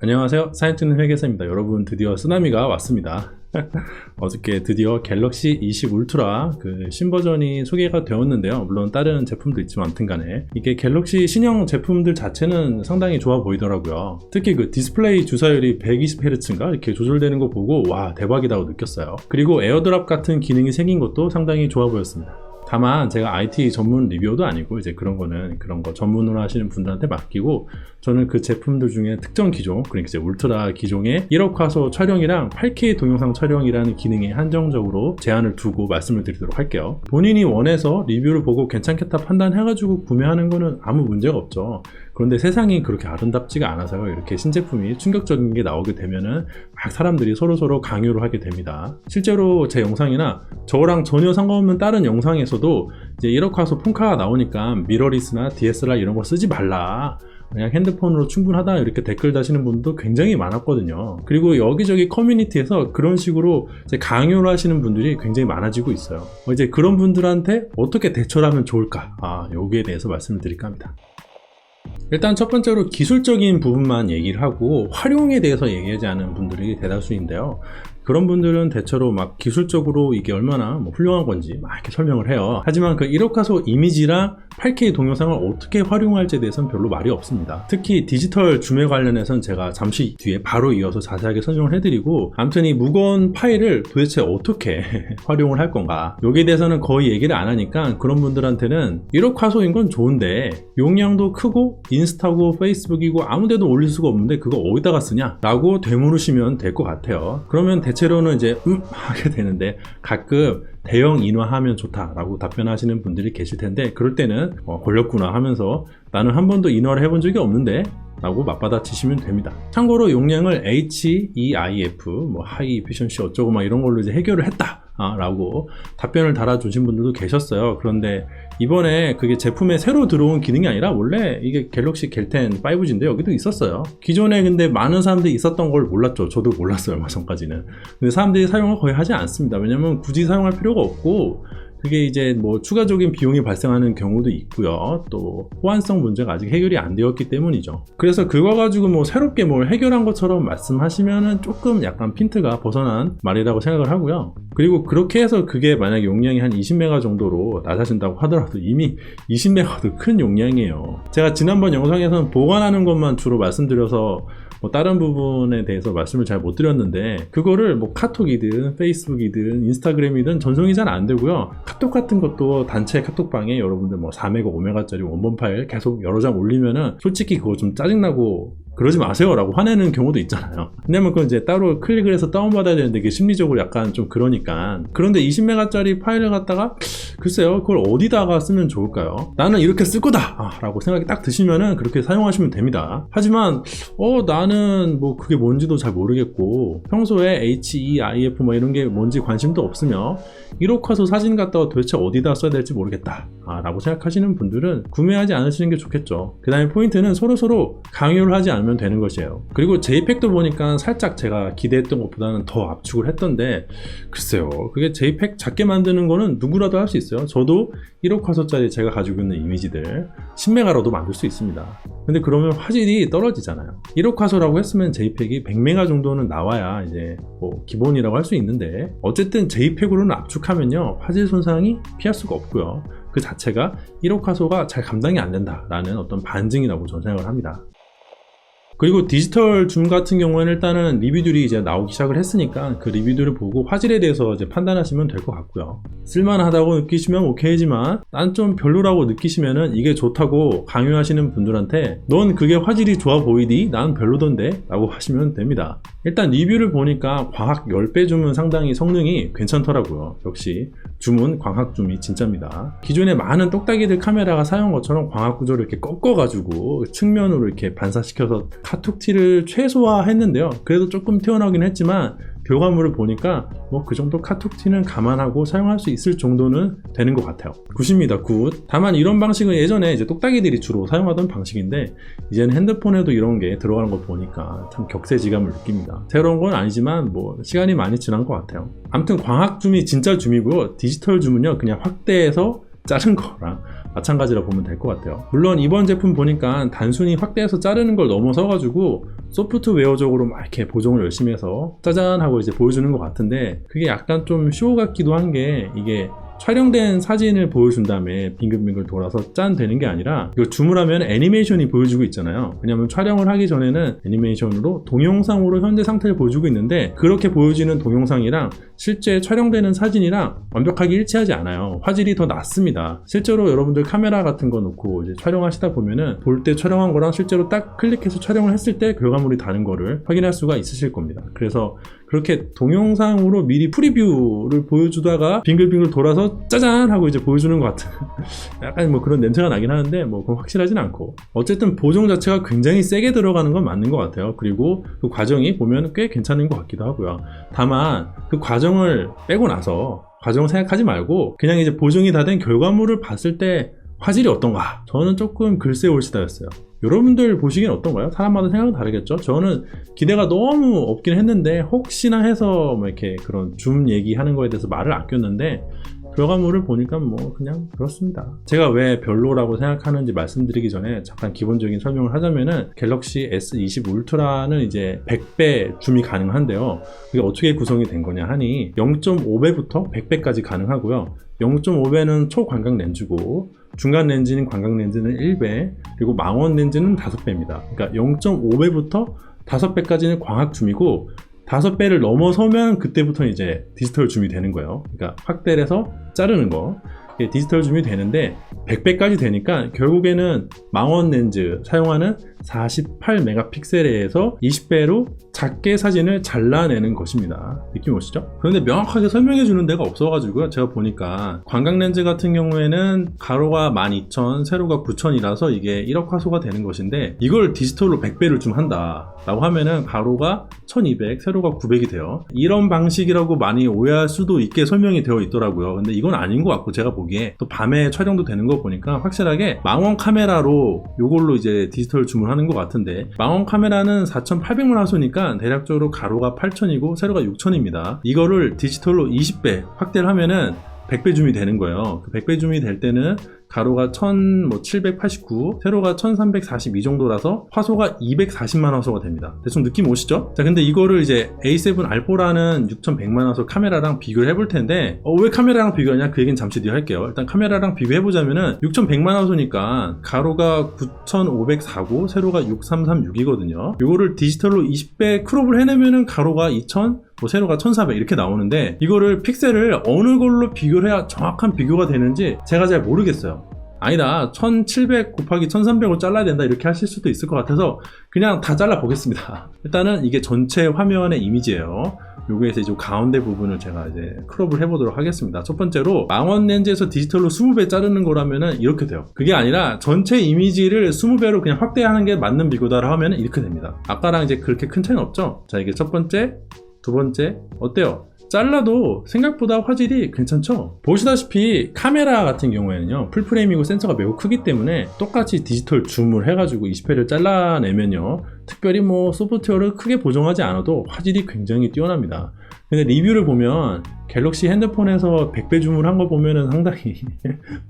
안녕하세요. 사진 찍는 회계사입니다. 여러분, 드디어 쓰나미가 왔습니다. 어저께 드디어 갤럭시 20 울트라 그 신버전이 소개가 되었는데요. 물론 다른 제품도 있지만 아무튼 간에 이게 갤럭시 신형 제품들 자체는 상당히 좋아 보이더라고요. 특히 그 디스플레이 주사율이 120Hz인가 이렇게 조절되는 거 보고 와, 대박이다고 느꼈어요. 그리고 에어드랍 같은 기능이 생긴 것도 상당히 좋아 보였습니다. 다만 제가 IT 전문 리뷰어도 아니고 이제 그런 거 전문으로 하시는 분들한테 맡기고, 저는 그 제품들 중에 특정 기종, 그러니까 이제 울트라 기종의 1억 화소 촬영이랑 8K 동영상 촬영이라는 기능에 한정적으로 제한을 두고 말씀을 드리도록 할게요. 본인이 원해서 리뷰를 보고 괜찮겠다 판단해가지고 구매하는 거는 아무 문제가 없죠. 그런데 세상이 그렇게 아름답지가 않아서요. 이렇게 신제품이 충격적인 게 나오게 되면은 막 사람들이 서로 강요를 하게 됩니다. 실제로 제 영상이나 저랑 전혀 상관없는 다른 영상에서도 이제 1억 화소 폰카가 나오니까 미러리스나 DSLR 이런 거 쓰지 말라, 그냥 핸드폰으로 충분하다, 이렇게 댓글 다시는 분도 굉장히 많았거든요. 그리고 여기저기 커뮤니티에서 그런 식으로 이제 강요를 하시는 분들이 굉장히 많아지고 있어요. 이제 그런 분들한테 어떻게 대처를 하면 좋을까, 여기에 대해서 말씀을 드릴까 합니다. 일단 첫 번째로 기술적인 부분만 얘기를 하고 활용에 대해서 얘기하지 않은 분들이 대다수인데요. 그런 분들은 대체로 막 기술적으로 이게 얼마나 훌륭한 건지 막 이렇게 설명을 해요. 하지만 그 1억 화소 이미지랑 8K 동영상을 어떻게 활용할지에 대해서는 별로 말이 없습니다. 특히 디지털 줌에 관련해서는 제가 잠시 뒤에 바로 이어서 자세하게 설명을 해드리고, 아무튼 이 무거운 파일을 도대체 어떻게 활용을 할 건가, 여기에 대해서는 거의 얘기를 안 하니까 그런 분들한테는 1억 화소인 건 좋은데 용량도 크고 인스타고 페이스북이고 아무데도 올릴 수가 없는데 그거 어디다가 쓰냐? 라고 되물으시면 될 것 같아요. 그러면 대체로는 이제 하게 되는데, 가끔 대형 인화하면 좋다라고 답변하시는 분들이 계실 텐데, 그럴 때는 걸렸구나 하면서 나는 한 번도 인화를 해본 적이 없는데 라고 맞받아치시면 됩니다. 참고로 용량을 HEIF, 하이 에피션시 어쩌고 막 이런 걸로 이제 해결을 했다 라고 답변을 달아주신 분들도 계셨어요. 그런데 이번에 그게 제품에 새로 들어온 기능이 아니라 원래 이게 갤럭시 갤10 5G인데 여기도 있었어요. 기존에 근데 많은 사람들이 있었던 걸 몰랐죠. 저도 몰랐어요, 얼마 전까지는. 근데 사람들이 사용을 거의 하지 않습니다. 왜냐면 굳이 사용할 필요가 없고, 그게 이제 추가적인 비용이 발생하는 경우도 있고요. 또 호환성 문제가 아직 해결이 안 되었기 때문이죠. 그래서 그거 가지고 새롭게 뭘 해결한 것처럼 말씀하시면은 조금 약간 핀트가 벗어난 말이라고 생각을 하고요. 그리고 그렇게 해서 그게 만약에 용량이 한 20메가 정도로 낮아진다고 하더라도 이미 20메가도 큰 용량이에요. 제가 지난번 영상에서는 보관하는 것만 주로 말씀드려서 다른 부분에 대해서 말씀을 잘 못 드렸는데, 그거를 카톡이든 페이스북이든 인스타그램이든 전송이 잘 안 되고요. 카톡 같은 것도 단체 카톡방에 여러분들 4메가 5메가짜리 원본 파일 계속 여러 장 올리면은 솔직히 그거 좀 짜증나고 그러지 마세요 라고 화내는 경우도 있잖아요. 왜냐면 그건 이제 따로 클릭을 해서 다운받아야 되는데 이게 심리적으로 약간 좀 그러니까. 그런데 20메가짜리 파일을 갖다가 글쎄요, 그걸 어디다가 쓰면 좋을까요? 나는 이렇게 쓸 거다 라고 생각이 딱 드시면은 그렇게 사용하시면 됩니다. 하지만 나는 그게 뭔지도 잘 모르겠고 평소에 HEIF 이런 게 뭔지 관심도 없으며 1억 화소 사진 갖다가 도대체 어디다 써야 될지 모르겠다 라고 생각하시는 분들은 구매하지 않으시는 게 좋겠죠. 그 다음에 포인트는 서로 강요를 하지 않으면 되는 것이에요. 그리고 JPEG도 보니까 살짝 제가 기대했던 것보다는 더 압축을 했던데, 글쎄요, 그게 JPEG 작게 만드는 거는 누구라도 할 수 있어요. 저도 1억 화소짜리 제가 가지고 있는 이미지들 10메가로도 만들 수 있습니다. 근데 그러면 화질이 떨어지잖아요. 1억 화소라고 했으면 JPEG이 100메가 정도는 나와야 이제 기본이라고 할 수 있는데, 어쨌든 JPEG으로는 압축하면요 화질 손상이 피할 수가 없고요. 그 자체가 1억 화소가 잘 감당이 안 된다라는 어떤 반증이라고 저는 생각을 합니다. 그리고 디지털 줌 같은 경우에는 일단은 리뷰들이 이제 나오기 시작을 했으니까 그 리뷰들을 보고 화질에 대해서 이제 판단하시면 될 것 같고요. 쓸만하다고 느끼시면 오케이지만 난 좀 별로라고 느끼시면은 이게 좋다고 강요하시는 분들한테 넌 그게 화질이 좋아 보이니? 난 별로던데? 라고 하시면 됩니다. 일단 리뷰를 보니까 광학 10배 줌은 상당히 성능이 괜찮더라고요. 역시 줌은 광학 줌이 진짜입니다. 기존에 많은 똑딱이들 카메라가 사용한 것처럼 광학 구조를 이렇게 꺾어가지고 측면으로 이렇게 반사시켜서 카툭티를 최소화했는데요. 그래도 조금 튀어나오긴 했지만 결과물을 보니까 그 정도 카툭티는 감안하고 사용할 수 있을 정도는 되는 것 같아요. 굿입니다, 굿. 다만 이런 방식은 예전에 이제 똑딱이들이 주로 사용하던 방식인데, 이제는 핸드폰에도 이런 게 들어가는 거 보니까 참 격세지감을 느낍니다. 새로운 건 아니지만 시간이 많이 지난 것 같아요. 아무튼 광학 줌이 진짜 줌이고요. 디지털 줌은요 그냥 확대해서 자른 거랑 마찬가지라 보면 될 것 같아요. 물론 이번 제품 보니까 단순히 확대해서 자르는 걸 넘어서 가지고 소프트웨어적으로 막 이렇게 보정을 열심히 해서 짜잔 하고 이제 보여주는 것 같은데, 그게 약간 좀 쇼 같기도 한 게, 이게 촬영된 사진을 보여준 다음에 빙글빙글 돌아서 짠 되는 게 아니라 이걸 줌을 하면 애니메이션이 보여주고 있잖아요. 왜냐면 촬영을 하기 전에는 애니메이션으로 동영상으로 현재 상태를 보여주고 있는데, 그렇게 보여지는 동영상이랑 실제 촬영되는 사진이랑 완벽하게 일치하지 않아요. 화질이 더 낮습니다. 실제로 여러분들 카메라 같은 거 놓고 이제 촬영하시다 보면은 볼 때 촬영한 거랑 실제로 딱 클릭해서 촬영을 했을 때 결과물이 다른 거를 확인할 수가 있으실 겁니다. 그래서 그렇게 동영상으로 미리 프리뷰를 보여주다가 빙글빙글 돌아서 짜잔 하고 이제 보여주는 것 같은 약간 뭐 그런 냄새가 나긴 하는데, 뭐 그건 확실하진 않고, 어쨌든 보정 자체가 굉장히 세게 들어가는 건 맞는 것 같아요. 그리고 그 과정이 보면 꽤 괜찮은 것 같기도 하고요. 다만 그 과정을 빼고 나서 과정을 생각하지 말고 그냥 이제 보정이 다 된 결과물을 봤을 때 화질이 어떤가? 저는 조금 글쎄 올시다였어요. 여러분들 보시기엔 어떤가요? 사람마다 생각은 다르겠죠? 저는 기대가 너무 없긴 했는데, 혹시나 해서 뭐 이렇게 그런 줌 얘기하는 거에 대해서 말을 아꼈는데, 결과물을 보니까 뭐 그냥 그렇습니다. 제가 왜 별로라고 생각하는지 말씀드리기 전에 잠깐 기본적인 설명을 하자면은, 갤럭시 S20 울트라는 이제 100배 줌이 가능한데요. 그게 어떻게 구성이 된 거냐 하니 0.5배부터 100배까지 가능하고요. 0.5배는 초광각 렌즈고, 중간 렌즈인 광각 렌즈는 1배, 그리고 망원 렌즈는 5배입니다. 그러니까 0.5배부터 5배까지는 광학 줌이고, 5배를 넘어서면 그때부터 이제 디지털 줌이 되는 거예요. 그러니까 확대를 해서 자르는 거, 디지털 줌이 되는데 100배까지 되니까 결국에는 망원 렌즈 사용하는 48메가픽셀에서 20배로 작게 사진을 잘라내는 것입니다. 느낌 오시죠? 그런데 명확하게 설명해 주는 데가 없어가지고요. 제가 보니까 광각 렌즈 같은 경우에는 가로가 12,000, 세로가 9,000이라서 이게 1억 화소가 되는 것인데, 이걸 디지털로 100배를 좀 한다 라고 하면은 가로가 1200, 세로가 900이 돼요. 이런 방식이라고 많이 오해할 수도 있게 설명이 되어 있더라고요. 근데 이건 아닌 것 같고, 제가 보기에 또 밤에 촬영도 되는 거 보니까 확실하게 망원 카메라로 요걸로 이제 디지털 줌을 하는 것 같은데, 망원 카메라는 4800만 화소니까 대략적으로 가로가 8000이고 세로가 6000입니다. 이거를 디지털로 20배 확대를 하면은 100배 줌이 되는 거예요. 그 100배 줌이 될 때는 가로가 1789, 세로가 1342 정도라서 화소가 240만 화소가 됩니다. 대충 느낌 오시죠? 자, 근데 이거를 이제 A7 알포라는 6100만 화소 카메라랑 비교를 해볼 텐데, 왜 카메라랑 비교하냐? 그 얘기는 잠시 뒤에 할게요. 일단 카메라랑 비교해보자면은 6100만 화소니까 가로가 9504고 세로가 6336이거든요. 이거를 디지털로 20배 크롭을 해내면은 가로가 2000, 세로가 1400 이렇게 나오는데, 이거를 픽셀을 어느 걸로 비교를 해야 정확한 비교가 되는지 제가 잘 모르겠어요. 아니다, 1700 곱하기 1300을 잘라야 된다 이렇게 하실 수도 있을 것 같아서 그냥 다 잘라 보겠습니다. 일단은 이게 전체 화면의 이미지예요. 여기에서 이제 가운데 부분을 제가 이제 크롭을 해보도록 하겠습니다. 첫 번째로 망원 렌즈에서 디지털로 20배 자르는 거라면은 이렇게 돼요. 그게 아니라 전체 이미지를 20배로 그냥 확대하는 게 맞는 비교다라 하면은 이렇게 됩니다. 아까랑 이제 그렇게 큰 차이는 없죠? 자, 이게 첫 번째, 두 번째, 어때요? 잘라도 생각보다 화질이 괜찮죠? 보시다시피 카메라 같은 경우에는요, 풀프레임이고 센서가 매우 크기 때문에 똑같이 디지털 줌을 해가지고 20회를 잘라내면요, 특별히 뭐 소프트웨어를 크게 보정하지 않아도 화질이 굉장히 뛰어납니다. 근데 리뷰를 보면 갤럭시 핸드폰에서 100배 줌을 한 거 보면은 상당히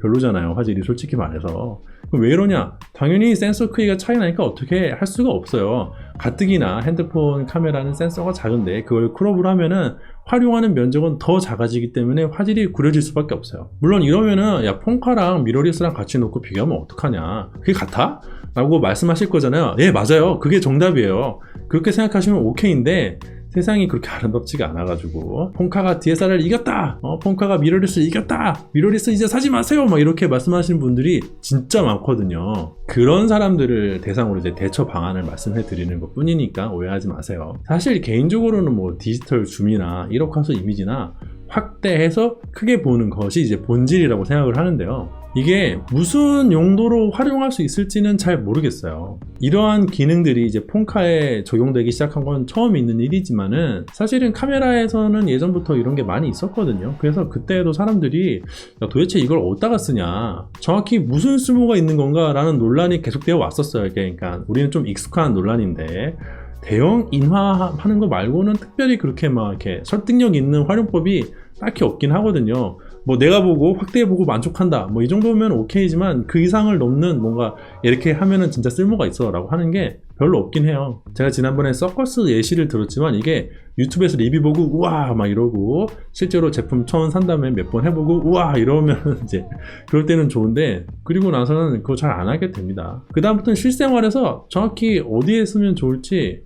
별로잖아요, 화질이. 솔직히 말해서. 그럼 왜 이러냐? 당연히 센서 크기가 차이 나니까 어떻게 할 수가 없어요. 가뜩이나 핸드폰 카메라는 센서가 작은데 그걸 크롭을 하면은 활용하는 면적은 더 작아지기 때문에 화질이 구려질 수밖에 없어요. 물론 이러면은 야, 폰카랑 미러리스랑 같이 놓고 비교하면 어떡하냐, 그게 같아? 라고 말씀하실 거잖아요. 예, 맞아요. 그게 정답이에요. 그렇게 생각하시면 오케이인데, 세상이 그렇게 아름답지가 않아가지고 폰카가 DSLR을 이겼다, 폰카가 미러리스를 이겼다, 미러리스 이제 사지 마세요, 막 이렇게 말씀하시는 분들이 진짜 많거든요. 그런 사람들을 대상으로 이제 대처 방안을 말씀해 드리는 것 뿐이니까 오해하지 마세요. 사실 개인적으로는 뭐 디지털 줌이나 1억 화소 이미지나 확대해서 크게 보는 것이 이제 본질이라고 생각을 하는데요. 이게 무슨 용도로 활용할 수 있을지는 잘 모르겠어요. 이러한 기능들이 이제 폰카에 적용되기 시작한 건 처음 있는 일이지만은, 사실은 카메라에서는 예전부터 이런 게 많이 있었거든요. 그래서 그때도 사람들이 야, 도대체 이걸 어디다가 쓰냐, 정확히 무슨 쓸모가 있는 건가 라는 논란이 계속되어 왔었어요. 그러니까 우리는 좀 익숙한 논란인데, 대형 인화하는 거 말고는 특별히 그렇게 막 이렇게 설득력 있는 활용법이 딱히 없긴 하거든요. 뭐 내가 보고 확대해보고 만족한다 뭐 이 정도면 오케이지만 그 이상을 넘는 뭔가 이렇게 하면은 진짜 쓸모가 있어 라고 하는 게 별로 없긴 해요. 제가 지난번에 서커스 예시를 들었지만 이게 유튜브에서 리뷰 보고 우와 막 이러고 실제로 제품 처음 산 다음에 몇 번 해보고 우와 이러면 이제 그럴 때는 좋은데 그리고 나서는 그거 잘 안 하게 됩니다. 그 다음부터는 실생활에서 정확히 어디에 쓰면 좋을지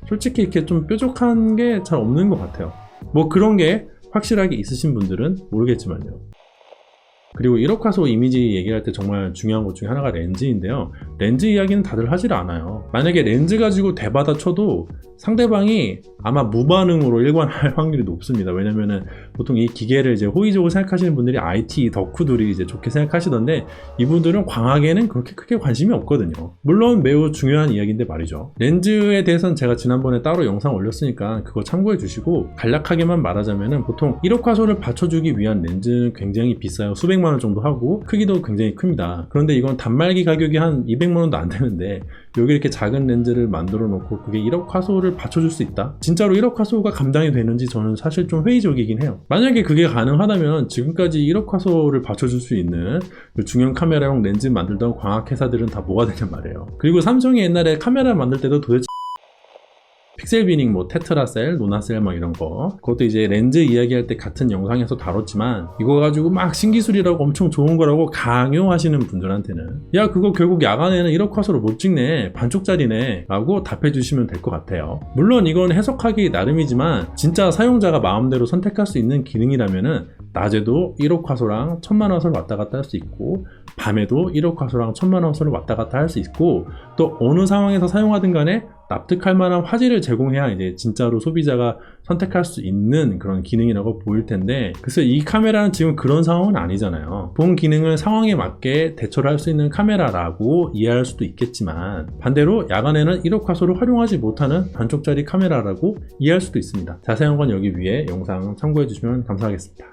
솔직히 이렇게 좀 뾰족한 게 잘 없는 것 같아요. 뭐 그런 게 확실하게 있으신 분들은 모르겠지만요. 그리고 1억화소 이미지 얘기할 때 정말 중요한 것 중에 하나가 렌즈인데요. 렌즈 이야기는 다들 하질 않아요. 만약에 렌즈 가지고 대받아 쳐도 상대방이 아마 무반응으로 일관할 확률이 높습니다. 왜냐면은 보통 이 기계를 이제 호의적으로 생각하시는 분들이 IT 덕후들이 이제 좋게 생각하시던데 이분들은 광학에는 그렇게 크게 관심이 없거든요. 물론 매우 중요한 이야기인데 말이죠. 렌즈에 대해서는 제가 지난번에 따로 영상 올렸으니까 그거 참고해 주시고 간략하게만 말하자면은 보통 1억화소를 받쳐주기 위한 렌즈는 굉장히 비싸요. 수백만 원 정도 하고 크기도 굉장히 큽니다. 그런데 이건 단말기 가격이 한 200만 원도 안 되는데 여기 이렇게 작은 렌즈를 만들어 놓고 그게 1억화소를 받쳐줄 수 있다? 진짜로 1억화소가 감당이 되는지 저는 사실 좀 회의적이긴 해요. 만약에 그게 가능하다면 지금까지 1억화소를 받쳐줄 수 있는 그 중형 카메라용 렌즈 만들던 광학 회사들은 다 뭐가 되냔 말이에요. 그리고 삼성이 옛날에 카메라 만들 때도 도대체 픽셀 비닝, 뭐 테트라셀, 노나셀 뭐 이런 거 그것도 이제 렌즈 이야기할 때 같은 영상에서 다뤘지만 이거 가지고 막 신기술이라고 엄청 좋은 거라고 강요하시는 분들한테는 야 그거 결국 야간에는 1억화소로 못 찍네 반쪽짜리네 라고 답해 주시면 될 것 같아요. 물론 이건 해석하기 나름이지만 진짜 사용자가 마음대로 선택할 수 있는 기능이라면은 낮에도 1억화소랑 1000만화소를 왔다 갔다 할 수 있고 밤에도 1억화소랑 1000만화소를 왔다 갔다 할 수 있고 또 어느 상황에서 사용하든 간에 납득할 만한 화질을 제공해야 이제 진짜로 소비자가 선택할 수 있는 그런 기능이라고 보일 텐데 그래서 이 카메라는 지금 그런 상황은 아니잖아요. 본 기능을 상황에 맞게 대처를 할 수 있는 카메라라고 이해할 수도 있겠지만 반대로 야간에는 1억화소를 활용하지 못하는 반쪽짜리 카메라라고 이해할 수도 있습니다. 자세한 건 여기 위에 영상 참고해 주시면 감사하겠습니다.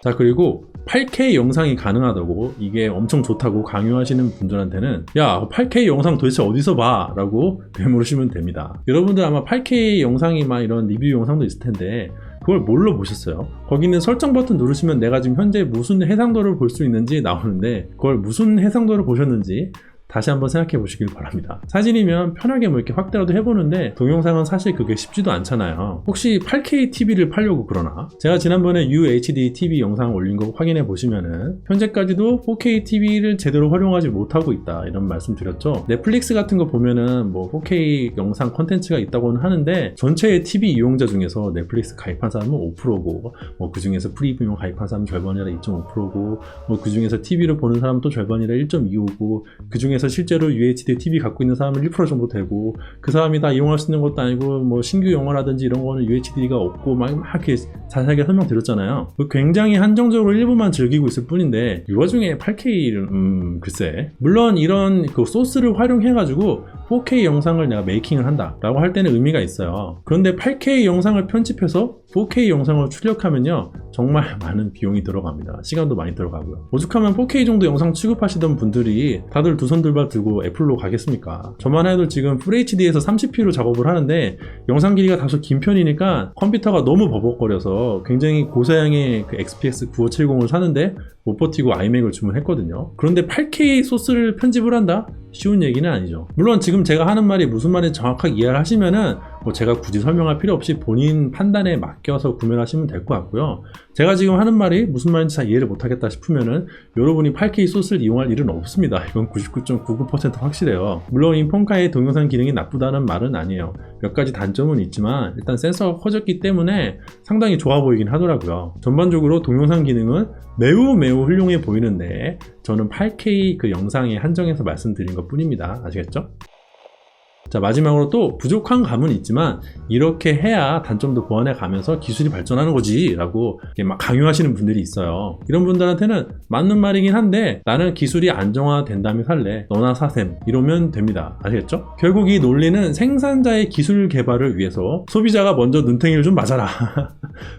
자 그리고 8K 영상이 가능하다고 이게 엄청 좋다고 강요하시는 분들한테는 야 8K 영상 도대체 어디서 봐? 라고 되물으시면 됩니다. 여러분들 아마 8K 영상이 막 이런 리뷰 영상도 있을 텐데 그걸 뭘로 보셨어요? 거기 있는 설정 버튼 누르시면 내가 지금 현재 무슨 해상도를 볼 수 있는지 나오는데 그걸 무슨 해상도를 보셨는지 다시 한번 생각해 보시길 바랍니다. 사진이면 편하게 뭐 이렇게 확대라도 해보는데 동영상은 사실 그게 쉽지도 않잖아요. 혹시 8K TV를 팔려고 그러나? 제가 지난번에 UHD TV 영상 올린 거 확인해 보시면은 현재까지도 4K TV를 제대로 활용하지 못하고 있다 이런 말씀 드렸죠. 넷플릭스 같은 거 보면은 뭐 4K 영상 콘텐츠가 있다고는 하는데 전체의 TV 이용자 중에서 넷플릭스 가입한 사람은 5%고 뭐 그 중에서 프리미엄 가입한 사람은 절반이라 2.5%고 뭐 그 중에서 TV를 보는 사람은 또 절반이라 1.25고 그 중에서 실제로 UHD TV 갖고 있는 사람은 1% 정도 되고 그 사람이 다 이용할 수 있는 것도 아니고 뭐 신규 영화라든지 이런 거는 UHD가 없고 막 이렇게 자세하게 설명드렸잖아요. 굉장히 한정적으로 일부만 즐기고 있을 뿐인데 이 와중에 8K를 글쎄 물론 이런 그 소스를 활용해 가지고 4K 영상을 내가 메이킹을 한다 라고 할 때는 의미가 있어요. 그런데 8K 영상을 편집해서 4K 영상을 출력하면요 정말 많은 비용이 들어갑니다. 시간도 많이 들어가고요. 오죽하면 4K 정도 영상 취급하시던 분들이 다들 두 손 들고 애플로 가겠습니까? 저만 해도 지금 FHD에서 30p로 작업을 하는데 영상 길이가 다소 긴 편이니까 컴퓨터가 너무 버벅거려서 굉장히 고사양의 그 XPS 9570을 사는데 못 버티고 아이맥을 주문했거든요. 그런데 8K 소스를 편집을 한다? 쉬운 얘기는 아니죠. 물론 지금 제가 하는 말이 무슨 말인지 정확하게 이해를 하시면은 뭐 제가 굳이 설명할 필요 없이 본인 판단에 맡겨서 구매를 하시면 될 것 같고요. 제가 지금 하는 말이 무슨 말인지 잘 이해를 못하겠다 싶으면은 여러분이 8K 소스를 이용할 일은 없습니다. 이건 99.99% 확실해요. 물론 이 폰카의 동영상 기능이 나쁘다는 말은 아니에요. 몇 가지 단점은 있지만 일단 센서가 커졌기 때문에 상당히 좋아 보이긴 하더라고요. 전반적으로 동영상 기능은 매우 훌륭해 보이는데 저는 8K 그 영상에 한정해서 말씀드린 것 뿐입니다. 아시겠죠? 자 마지막으로 또 부족한 감은 있지만 이렇게 해야 단점도 보완해 가면서 기술이 발전하는 거지 라고 막 강요하시는 분들이 있어요. 이런 분들한테는 맞는 말이긴 한데 나는 기술이 안정화된 다음에 살래 너나 사셈 이러면 됩니다. 아시겠죠? 결국 이 논리는 생산자의 기술 개발을 위해서 소비자가 먼저 눈탱이를 좀 맞아라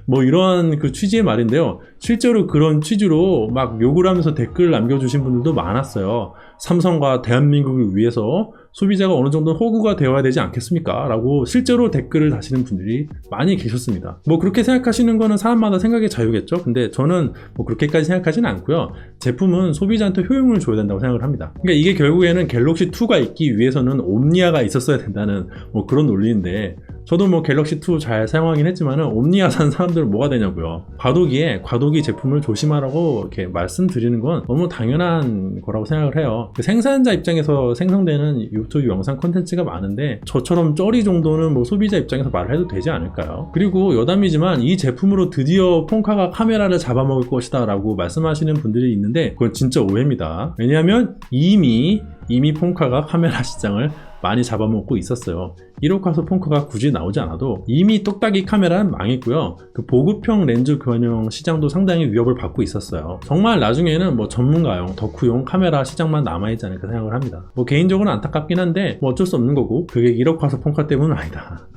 뭐 이런 그 취지의 말인데요. 실제로 그런 취지로 막 욕을 하면서 댓글 남겨주신 분들도 많았어요. 삼성과 대한민국을 위해서 소비자가 어느 정도 호구가 되어야 되지 않겠습니까? 라고 실제로 댓글을 다시는 분들이 많이 계셨습니다. 뭐 그렇게 생각하시는 거는 사람마다 생각의 자유겠죠. 근데 저는 뭐 그렇게까지 생각하지는 않고요. 제품은 소비자한테 효용을 줘야 된다고 생각을 합니다. 그러니까 이게 결국에는 갤럭시 2가 있기 위해서는 옴니아가 있었어야 된다는 뭐 그런 논리인데, 저도 뭐 갤럭시 2 잘 사용하긴 했지만은 옴니아 산 사람들은 뭐가 되냐고요. 과도기 제품을 조심하라고 이렇게 말씀드리는 건 너무 당연한 거라고 생각을 해요. 그 생산자 입장에서 생성되는 유튜브 영상 콘텐츠가 많은데 저처럼 쩌리 정도는 뭐 소비자 입장에서 말을 해도 되지 않을까요? 그리고 여담이지만 이 제품으로 드디어 폰카가 카메라를 잡아먹을 것이다 라고 말씀하시는 분들이 있는데 그건 진짜 오해입니다. 왜냐하면 이미 폰카가 카메라 시장을 많이 잡아먹고 있었어요. 1호카소 폰카가 굳이 나오지 않아도 이미 똑딱이 카메라는 망했고요. 그 보급형 렌즈 교환용 시장도 상당히 위협을 받고 있었어요. 정말 나중에는 뭐 전문가용, 덕후용 카메라 시장만 남아있지 않을까 생각을 합니다. 뭐 개인적으로는 안타깝긴 한데 뭐 어쩔 수 없는 거고, 그게 1호카소 폰카 때문은 아니다.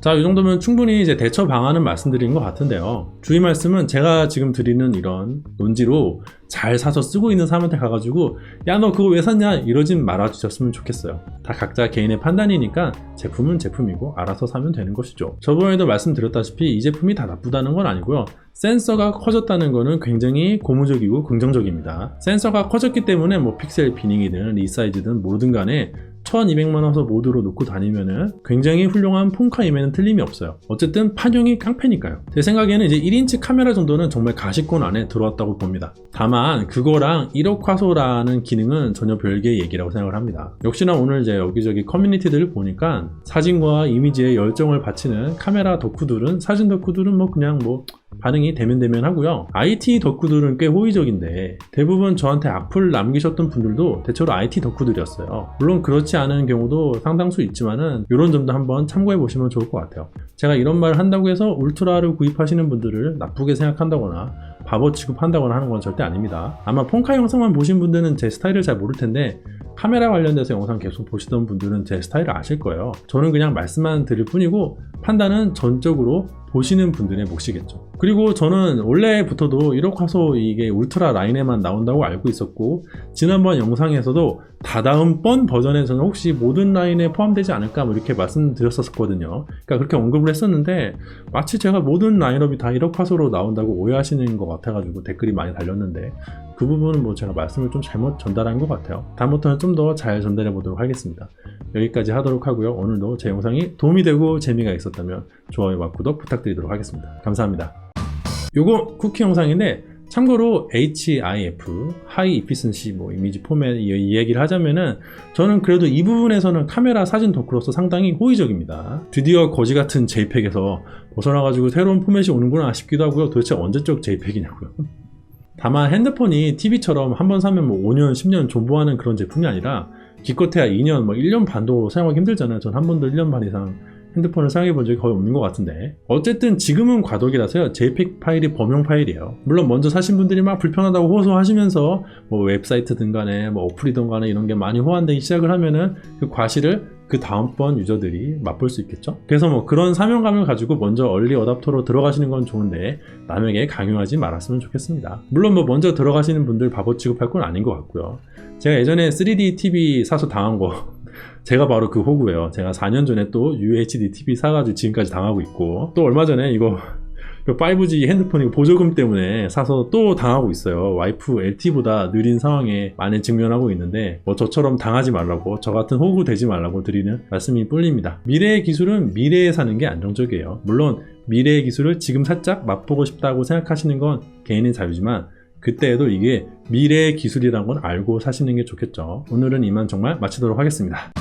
자, 이 정도면 충분히 이제 대처 방안은 말씀드린 것 같은데요. 주의 말씀은 제가 지금 드리는 이런 논지로 잘 사서 쓰고 있는 사람한테 가가지고 야 너 그거 왜 샀냐 이러진 말아주셨으면 좋겠어요. 다 각자 개인의 판단이니까 제품은 제품이고 알아서 사면 되는 것이죠. 저번에도 말씀드렸다시피 이 제품이 다 나쁘다는 건 아니고요. 센서가 커졌다는 거는 굉장히 고무적이고 긍정적입니다. 센서가 커졌기 때문에 뭐 픽셀 비닝이든 리사이즈든 뭐든 간에 1200만원서 모드로 놓고 다니면은 굉장히 훌륭한 폰카임에는 틀림이 없어요. 어쨌든 판형이 깡패니까요. 제 생각에는 이제 1인치 카메라 정도는 정말 가시권 안에 들어왔다고 봅니다. 다만 그거랑 1억 화소라는 기능은 전혀 별개의 얘기라고 생각을 합니다. 역시나 오늘 이제 여기저기 커뮤니티들을 보니까 사진과 이미지에 열정을 바치는 카메라 덕후들은, 사진 덕후들은 뭐 그냥 뭐 반응이 대면 하고요. IT 덕후들은 꽤 호의적인데 대부분 저한테 악플 남기셨던 분들도 대체로 IT 덕후들이었어요. 물론 그렇지 않은 경우도 상당수 있지만은 이런 점도 한번 참고해 보시면 좋을 것 같아요. 제가 이런 말을 한다고 해서 울트라를 구입하시는 분들을 나쁘게 생각한다거나 바보 취급한다거나 하는 건 절대 아닙니다. 아마 폰카 영상만 보신 분들은 제 스타일을 잘 모를 텐데 카메라 관련돼서 영상 계속 보시던 분들은 제 스타일을 아실 거예요. 저는 그냥 말씀만 드릴 뿐이고 판단은 전적으로 보시는 분들의 몫이겠죠. 그리고 저는 원래부터도 1억 화소 이게 울트라 라인에만 나온다고 알고 있었고, 지난번 영상에서도 다다음번 버전에서는 혹시 모든 라인에 포함되지 않을까 뭐 이렇게 말씀드렸었거든요. 그러니까 그렇게 언급을 했었는데 마치 제가 모든 라인업이 다 1억 화소로 나온다고 오해하시는 것 같아가지고 댓글이 많이 달렸는데 그 부분은 뭐 제가 말씀을 좀 잘못 전달한 것 같아요. 다음부터는 좀 더 잘 전달해 보도록 하겠습니다. 여기까지 하도록 하고요. 오늘도 제 영상이 도움이 되고 재미가 있었다면 좋아요와 구독 부탁드리도록 하겠습니다. 감사합니다. 요거 쿠키 영상인데 참고로 HIF, 하이 이피센시 뭐 이미지 포맷 이 얘기를 하자면은 저는 그래도 이 부분에서는 카메라 사진 덕후로서 상당히 호의적입니다. 드디어 거지 같은 JPEG에서 벗어나가지고 새로운 포맷이 오는구나 싶기도 하고요. 도대체 언제적 JPEG이냐고요. 다만 핸드폰이 TV처럼 한번 사면 뭐 5년, 10년 존버하는 그런 제품이 아니라 기껏해야 2년, 뭐 1년 반도 사용하기 힘들잖아요. 전 한 번도 1년 반 이상 핸드폰을 사용해 본 적이 거의 없는 것 같은데 어쨌든 지금은 과도기라서요. JPEG 파일이 범용 파일이에요. 물론 먼저 사신 분들이 막 불편하다고 호소하시면서 뭐 웹사이트든 간에 뭐 어플이든 간에 이런 게 많이 호환되기 시작을 하면은 그 과실을 그 다음번 유저들이 맛볼 수 있겠죠. 그래서 뭐 그런 사명감을 가지고 먼저 얼리 어답터로 들어가시는 건 좋은데 남에게 강요하지 말았으면 좋겠습니다. 물론 뭐 먼저 들어가시는 분들 바보 취급할 건 아닌 것 같고요. 제가 예전에 3D TV 사서 당한 거 제가 바로 그 호구예요. 제가 4년 전에 또 UHD TV 사가지고 지금까지 당하고 있고, 또 얼마 전에 이거 5G 핸드폰 보조금 때문에 사서 또 당하고 있어요. 와이프 LTE보다 느린 상황에 많이 직면하고 있는데 뭐 저처럼 당하지 말라고, 저 같은 호구 되지 말라고 드리는 말씀이 뿔립니다. 미래의 기술은 미래에 사는 게 안정적이에요. 물론 미래의 기술을 지금 살짝 맛보고 싶다고 생각하시는 건 개인의 자유지만 그때에도 이게 미래의 기술이란 건 알고 사시는 게 좋겠죠. 오늘은 이만 정말 마치도록 하겠습니다.